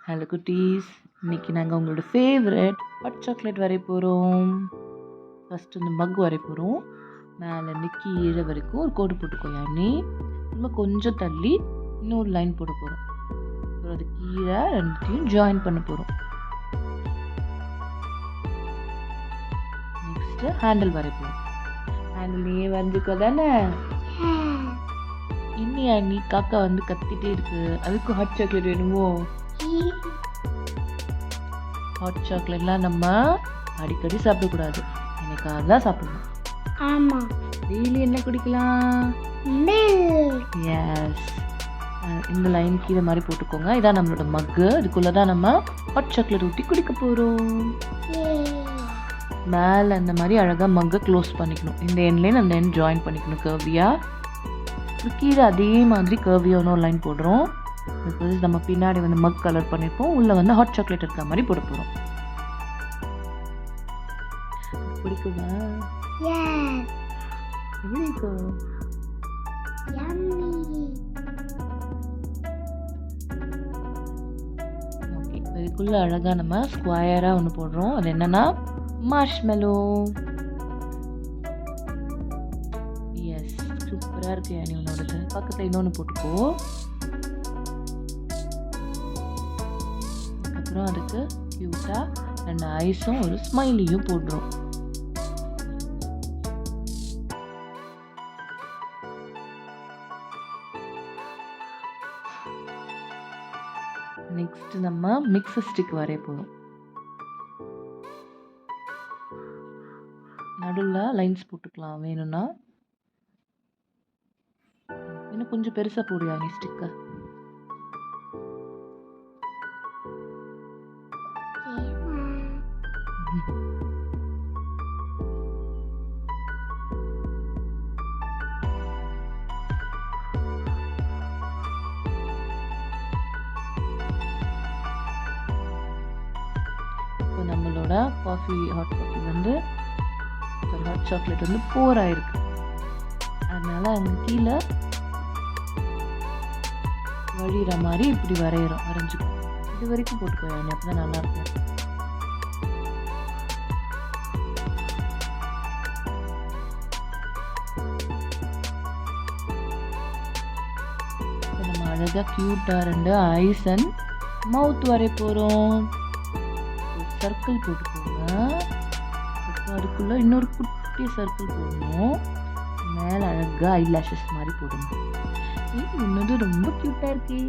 Hello குட்டீஸ், இன்னைக்கு நாங்கள் உங்களோட ஃபேவரட் ஹாட் சாக்லேட் வரைய போகிறோம். ஃபஸ்ட்டு இந்த மக் வரைய போகிறோம். மேலேருந்து கீழே வரைக்கும் ஒரு கோடு போட்டுக்கோ யானி. நம்ம கொஞ்சம் தள்ளி இன்னொரு லைன் போட போகிறோம். அப்புறம் அது கீழே ரெண்டுத்தையும் ஜாயின் பண்ண போகிறோம். நெக்ஸ்ட்டு ஹேண்டில் வரைய போகிறோம். ஹேண்டில் நீயே வரைஞ்சிக்கோ தானே. இன்னியா நீ காக்கா வந்து கத்திட்டே இருக்கு, அதுக்கு ஹாட் சாக்லேட் வேணுமோ? ஹாட் சாக்லேட்லாம் நம்ம அடிக்கடி சாப்பிடக்கூடாது, எனக்கு அதான் சாப்பிடணும். ஆமாம், டெய்லி என்ன குடிக்கலாம்? மில்க். எஸ், இந்த லைன் கீழே மாதிரி போட்டுக்கோங்க. இதான் நம்மளோட மக்கு. இதுக்குள்ளே தான் நம்ம ஹாட் சாக்லேட் ஊற்றி குடிக்க போகிறோம். மேலே இந்த மாதிரி அழகாக மக்கை க்ளோஸ் பண்ணிக்கணும். இந்த எண்ட்லேயும் அந்த எண்ட் ஜாயின் பண்ணிக்கணும் கர்வியாக. கீழே அதே மாதிரி கர்வியாக இன்னொரு லைன் போடுறோம். பிகாஸ் நம்ம பின்னாடி வந்து மக் கலர் பண்ணியிருப்போம், உள்ளே வந்து ஹாட் சாக்லேட் இருக்கிற மாதிரி போட போகிறோம். பிடிக்குமா? எப்படி இருக்கும்? ஓகே, இதுக்குள்ளே அழகாக நம்ம ஸ்கொயராக ஒன்று போடுறோம். அது என்னன்னா மார்ஷ்மெலோ. எஸ், சூப்பராக இருக்கு யானி உன்னோடது. பக்கத்தில் இன்னொன்று போட்டுக்கோ. அப்புறம் அதுக்கு க்யூட்டாக 2 ஐஸும் ஒரு ஸ்மைலியும் போடுறோம். நெக்ஸ்ட் நம்ம மிக்ஸ் ஸ்டிக் வரைய போகிறோம். நடுவில் லைன்ஸ் போட்டுக்கலாம் வேணும்னா. இன்னும் கொஞ்சம் பெருசாக போடுயா நீ ஸ்டிக்கை. இப்போ நம்மளோட ஹாட் காஃபி வந்து ஹாட் சாக்லேட் வந்து போர் ஆயிருக்கு. அதனால அங்கே கீழே வழிகிற மாதிரி இப்படி வரைஞ்சிக்கும். இது வரைக்கும் போட்டுக்கோ யானி, அப்போ தான் நல்லாயிருக்கும். இப்போ நம்ம அழகாக க்யூட்டாக 2 ஐஸ் அண்ட் மவுத் வரைய போகிறோம். சர்க்கிள் போட்டுக்கோங்க. அப்புறம் அதுக்குள்ளே இன்னொரு குட்டி சர்க்கிள் போடணும். மேலே அழகாக ஐலாஷஸ் மாதிரி போடணும். இன்னது ரொம்ப க்யூட்டாக இருக்கு.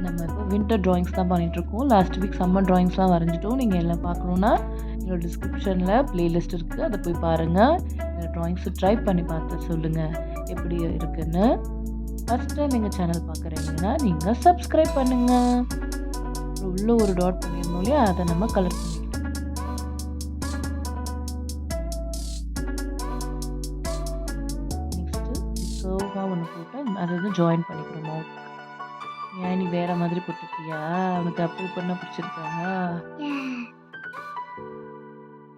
நம்ம இப்போ வின்டர் ட்ராயிங்ஸ் தான் பண்ணிகிட்ருக்கோம். லாஸ்ட் வீக் சம்மர் ட்ராயிங்ஸ்லாம் வரைஞ்சிட்டோம். நீங்கள் எல்லாம் பார்க்கணுன்னா என்னோட டிஸ்கிரிப்ஷனில் ப்ளேலிஸ்ட் இருக்குது, அதை போய் பாருங்கள். இந்த ட்ராயிங்ஸை ட்ரை பண்ணி பார்த்து சொல்லுங்கள் எப்படி இருக்குன்னு. ஃபஸ்ட் டைம் எங்கள் சேனல் பார்க்குறீங்கன்னா நீங்கள் சப்ஸ்கிரைப் பண்ணுங்கள். உள்ள ஒரு டாட் பண்ணியிருந்தோம் இல்லையா, அதை நம்ம கலர் பண்ணிக்கிட்டோம். நெக்ஸ்ட்டு கர்வாக ஒன்று போட்டு அதை வந்து ஜாயின் பண்ணிக்கிறோம் மவுத். ஏன் நீ வேற மாதிரி போட்டுக்கியா? உனக்கு அப்ரூவ் பண்ண பிடிச்சிருக்கா?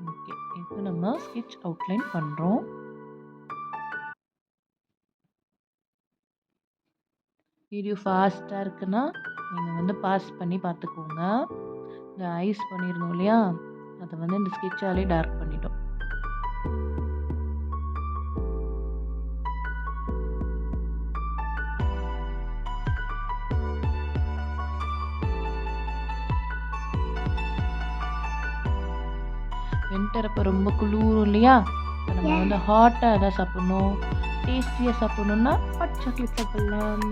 ஓகே, இப்போ நம்ம ஸ்கெட்ச் அவுட்லைன் பண்ணுறோம். வீடியோ ஃபாஸ்ட்டாக இருக்குன்னா நீங்கள் வந்து பாஸ் பண்ணி பார்த்துக்கோங்க. இந்த ஐஸ் பண்ணியிருந்தோம் இல்லையா, அதை வந்து இந்த ஸ்கெட்சாலே டார்க் பண்ணிட்டோம். வின்டர் அப்போ ரொம்ப குளிரும் இல்லையா, நம்ம வந்து ஹாட்டாக எதாவது சாப்பிட்ணும், டேஸ்டியாக சாப்பிட்ணுன்னா ஹாட் சாக்லேட் சாப்பிட்லாம்.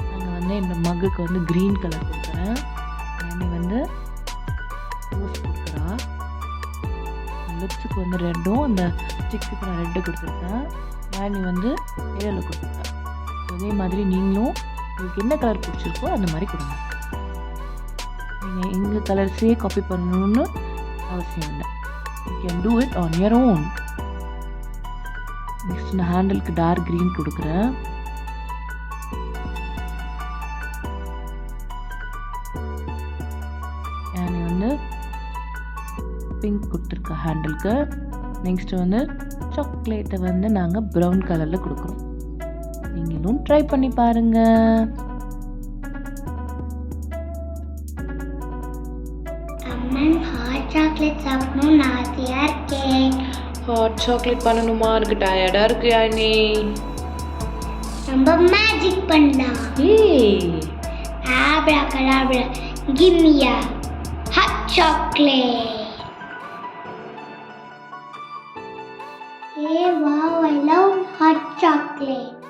நாங்கள் வந்து இந்த மக்குக்கு வந்து க்ரீன் கலர் கொடுக்குறேன். யானி வந்து ரோஸ் கொடுக்குறா. லிப்ஸுக்கு வந்து ரெட்டும், அந்த ஸ்டிக்குக்கு நான் ரெட்டு கொடுத்துருக்கேன். யானி வந்து ஏழு கொடுத்துருக்கேன். அதே மாதிரி நீங்களும் உங்களுக்கு என்ன கலர் பிடிச்சிருக்கோ அந்த மாதிரி கொடுங்க. நீங்கள் எங்கள் கலர்ஸே காப்பி பண்ணணும்னு அவசியம் இல்லை. You can do it on your own. Next நான் ஹேண்டிலுக்கு டார்க் க்ரீன் கொடுக்குறேன். வந்து பிங்க் கொடுத்துருக்கேன் ஹேண்டிலுக்கு. நெக்ஸ்ட்டு வந்து சாக்லேட்டை வந்து நாங்கள் ப்ரௌன் கலரில் கொடுக்குறோம். நீங்களும் ட்ரை பண்ணி பாருங்க. அம்மன் ஹாட் சாக்லேட் சாப்பிடணும்னு ஆசையா இருக்கேன். ஹாட் சாக்லேட் பண்ணணுமா? எனக்கு டயர்டாக இருக்கு யானி. நம்ம மேஜிக் பண்ணலாம். ஏய், ஆப்ராகடாப்ரா, give me a hot chocolate. Hey, wow, I love hot chocolate.